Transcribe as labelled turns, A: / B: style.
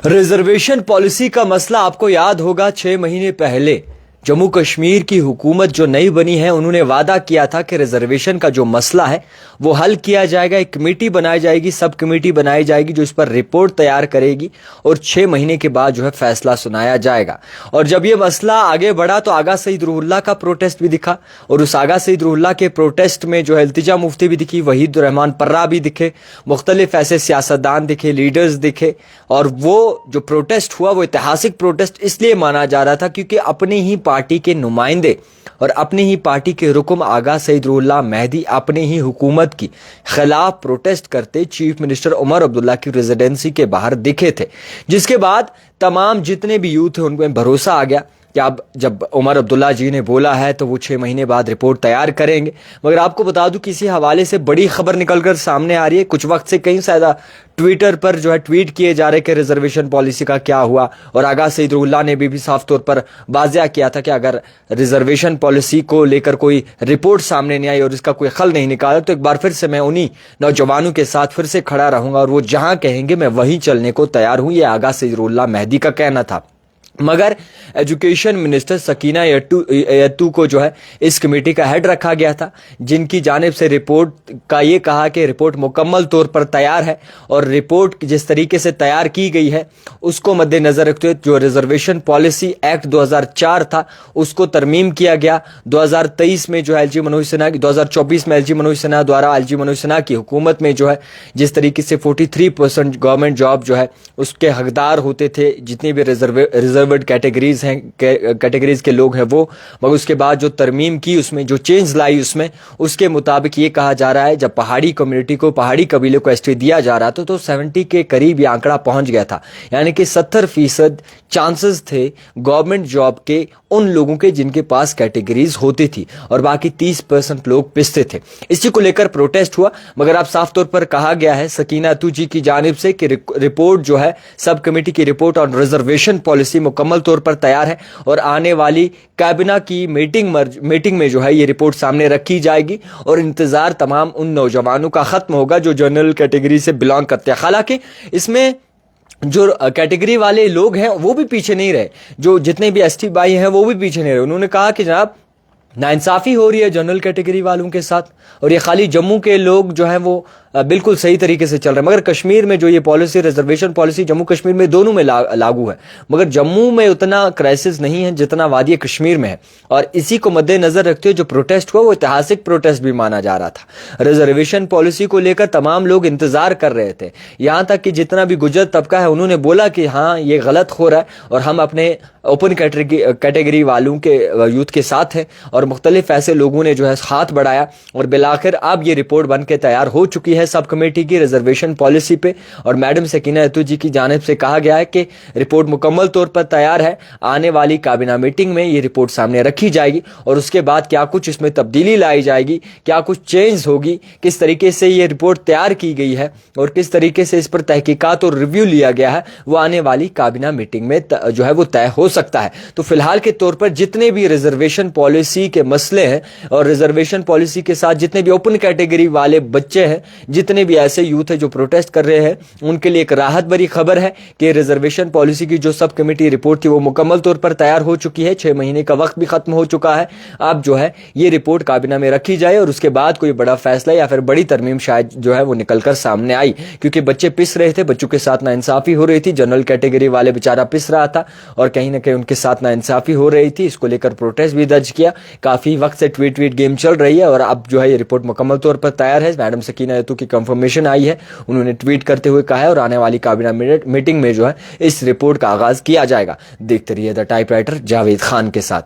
A: Reservation policy का मसला आपको याद होगा 6 महीने पहले जम्मू कश्मीर की हुकूमत जो नई बनी है उन्होंने वादा किया था कि रिजर्वेशन का जो मसला है वो हल किया जाएगा। एक कमेटी बनाई जाएगी, सब कमेटी बनाई जाएगी जो इस पर रिपोर्ट तैयार करेगी और 6 महीने के बाद जो है फैसला सुनाया जाएगा। और जब ये मसला आगे बढ़ा तो आगा सईद रूहुल्लाह का प्रोटेस्ट भी दिखा और उस आगा सईद रूहुल्लाह के प्रोटेस्ट में जो है इल्तिजा मुफ्ती भी दिखी, वहीद रहमान पर्रा भी दिखे, मुख्तलिफ ऐसे सियासतदान दिखे, लीडर्स दिखे। और वो जो प्रोटेस्ट हुआ वो ऐतिहासिक प्रोटेस्ट इसलिए माना जा रहा था क्योंकि अपनी ही पार्टी के नुमाइंदे और अपनी ही पार्टी के रुकन आगा सईद रूहुल्लाह मेहदी अपनी ही हुकूमत की खिलाफ प्रोटेस्ट करते चीफ मिनिस्टर उमर अब्दुल्ला की रेजिडेंसी के बाहर दिखे थे, जिसके बाद तमाम जितने भी यूथ थे उनमें भरोसा आ गया कि अब जब उमर अब्दुल्ला जी ने बोला है तो वो 6 महीने बाद रिपोर्ट तैयार करेंगे। मगर आपको बता दूं किसी हवाले से बड़ी खबर निकलकर सामने आ रही है। कुछ वक्त से कई ज्यादा ट्विटर पर जो है ट्वीट किए जा रहे कि रिजर्वेशन पॉलिसी का क्या हुआ, और आगा सईद रूहुल्लाह ने भी साफ तौर पर वाज़ेह किया था कि अगर रिजर्वेशन पॉलिसी को लेकर कोई रिपोर्ट सामने नहीं आई और इसका कोई हल नहीं निकाला तो एक बार फिर से मैं उन्हीं नौजवानों के साथ फिर से खड़ा रहूंगा और वो जहां कहेंगे मैं वहीं चलने को तैयार हूं। ये आगा सईद रूहुल्लाह मेहदी का कहना था। मगर एजुकेशन मिनिस्टर सकीना यत्तू को जो है इस कमेटी का हेड रखा गया था, जिनकी जानिब से रिपोर्ट का ये कहा कि रिपोर्ट मुकम्मल तौर पर तैयार है और रिपोर्ट जिस तरीके से तैयार की गई है उसको मद्देनजर रखते हुए जो रिजर्वेशन पॉलिसी एक्ट 2004 था उसको तरमीम किया गया। 2023 में जो है एलजी मनोज सिन्हा 2024 में एलजी मनोज सिन्हा द्वारा एलजी मनोज सिन्हा की हुकूमत में जो है जिस तरीके से 43% गवर्नमेंट जॉब जो है उसके हकदार होते थे जितनी भी रिजर्वेड कैटेगरीज हैं, कैटेगरीज के लोग हैं वो, मगर उसके बाद जो तरमीम की उसमें जो चेंज लाई उसमें उसके मुताबिक ये कहा जा रहा है जब पहाड़ी कम्युनिटी को, पहाड़ी कबीले को एसटी दिया जा रहा था तो 70 के करीब ये आंकड़ा पहुंच गया था, यानी कि 70% चांसेस थे गवर्नमेंट जॉब के उन लोगों के जिनके पास कैटेगरीज होती थी और बाकी 30% लोग पिसते थे। इसी को लेकर प्रोटेस्ट हुआ, मगर अब साफ तौर पर कहा गया है सकीना यत्तू जी की जानिब से कि रिपोर्ट जो है सब कमेटी की रिपोर्ट और रिजर्वेशन पॉलिसी मुकम्मल तौर पर तैयार है और आने वाली कैबिना की मीटिंग में जो है ये रिपोर्ट सामने रखी जाएगी और इंतजार तमाम उन नौजवानों का खत्म होगा जो जनरल कैटेगरी से बिलोंग करते हैं। हालांकि इसमें जो कैटेगरी वाले लोग हैं वो भी पीछे नहीं रहे, जो जितने भी एसटी भाई हैं वो भी पीछे नहीं रहे। उन्होंने कहा कि जनाब नाइंसाफी हो रही है जनरल कैटेगरी वालों के साथ और ये खाली जम्मू के लोग जो हैं वो बिल्कुल सही तरीके से चल रहे हैं, मगर कश्मीर में जो ये policy reservation policy Jammu Kashmir में दोनों में लागू है, मगर जम्मू में उतना क्राइसिस नहीं है जितना वादी कश्मीर में है। और इसी को मद्देनजर रखते हुए जो प्रोटेस्ट हुआ वो ऐतिहासिक प्रोटेस्ट भी माना जा रहा था। रिजर्वेशन पॉलिसी को लेकर तमाम लोग इंतजार कर रहे थे, यहां तक कि जितना भी गुजर तबका है उन्होंने बोला कि हाँ ये गलत हो रहा है और हम अपने ओपन कैटेगरी वालों के यूथ के साथ हैं। और मुख्तलिफ ऐसे लोगों ने जो है हाथ बढ़ाया और बिलाखिर अब ये रिपोर्ट बन के तैयार हो चुकी है सब कमेटी की रिजर्वेशन पॉलिसी पे। और मैडम सकीना यत्तू जी की जानिब से कहा गया है कि रिपोर्ट मुकम्मल तौर पर तैयार है, आने वाली काबिना मीटिंग में ये रिपोर्ट सामने रखी जाएगी और उसके बाद क्या कुछ इसमें तब्दीली लाई जाएगी, क्या कुछ चेंज होगी, किस तरीके से ये रिपोर्ट तैयार की गई है और किस तरीके से इस पर तहकीकात और रिव्यू लिया गया है, वो आने वाली काबिना मीटिंग में जो है वो तय हो सकता है। तो फिलहाल के तौर पर जितने भी रिजर्वेशन पॉलिसी के मसले हैं और रिजर्वेशन पॉलिसी के साथ जितने भी ओपन कैटेगरी वाले बच्चे हैं, जितने भी ऐसे यूथ है जो प्रोटेस्ट कर रहे हैं, उनके लिए एक राहत भरी खबर है कि रिजर्वेशन पॉलिसी की जो सब कमेटी रिपोर्ट थी वो मुकम्मल तौर पर तैयार हो चुकी है। 6 महीने का वक्त भी खत्म हो चुका है। अब जो है ये रिपोर्ट काबिना में रखी जाए और उसके बाद कोई बड़ा फैसला या फिर बड़ी तरमीम शायद जो है वो निकलकर सामने आई, क्योंकि बच्चे पिस रहे थे, बच्चों के साथ नाइंसाफी हो रही थी, जनरल कैटेगरी वाले बेचारा पिस रहा था और कहीं ना कहीं उनके साथ नाइंसाफी हो रही थी। इसको लेकर प्रोटेस्ट भी दर्ज किया, काफी वक्त से ट्वीट गेम चल रही है और अब जो है ये रिपोर्ट मुकम्मल तौर पर तैयार है। मैडम सकीना यत्तू की कंफर्मेशन आई है, उन्होंने ट्वीट करते हुए कहा है और आने वाली काबिना मीटिंग में जो है इस रिपोर्ट का आगाज किया जाएगा। देखते रहिए द टाइपराइटर जावेद खान के साथ।